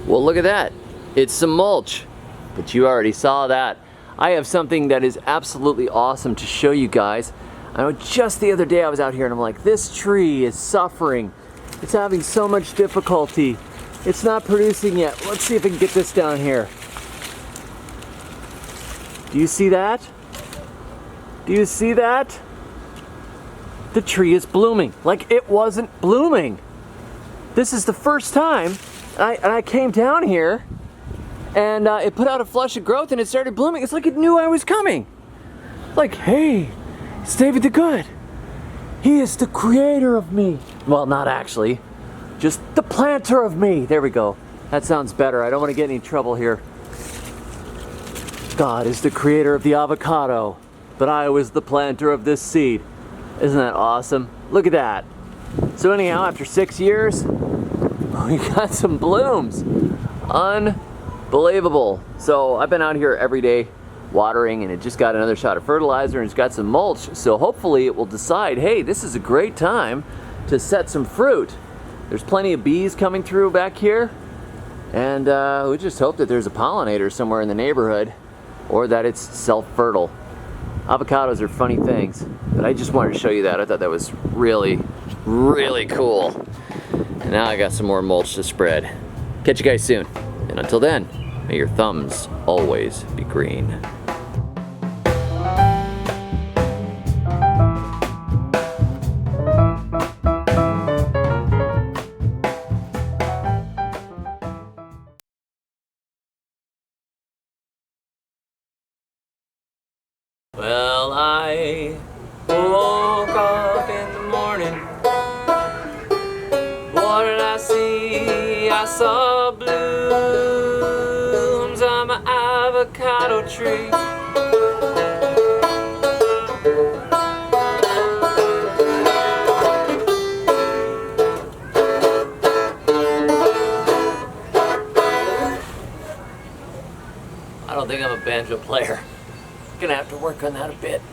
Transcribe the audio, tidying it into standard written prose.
Well, look at that. It's some mulch, but you already saw that. I have something that is absolutely awesome to show you guys. I know just the other day I was out here and I'm like, this tree is suffering. It's having so much difficulty. It's not producing yet. Let's see if I can get this down here. Do you see that? Do you see that? The tree is blooming like it wasn't blooming. This is the first time I came down here and it put out a flush of growth and it started blooming. It's like it knew I was coming. Like, hey, it's David the Good. He is the creator of me. Well, not actually, just the planter of me. There we go. That sounds better. I don't want to get any trouble here. God is the creator of the avocado, but I was the planter of this seed. Isn't that awesome? Look at that. So anyhow, after 6 years, we got some blooms. Unbelievable. So I've been out here every day watering, and it just got another shot of fertilizer, and it's got some mulch. So hopefully it will decide, hey, this is a great time to set some fruit. There's plenty of bees coming through back here, and we just hope that there's a pollinator somewhere in the neighborhood, or that it's self-fertile. Avocados are funny things, but I just wanted to show you that. I thought that was really, really cool. And now I got some more mulch to spread. Catch you guys soon. And until then, may your thumbs always be green. Well, I woke up in the morning. What did I see? I saw blooms on my avocado tree. I don't think I'm a banjo player. Gonna have to work on that a bit.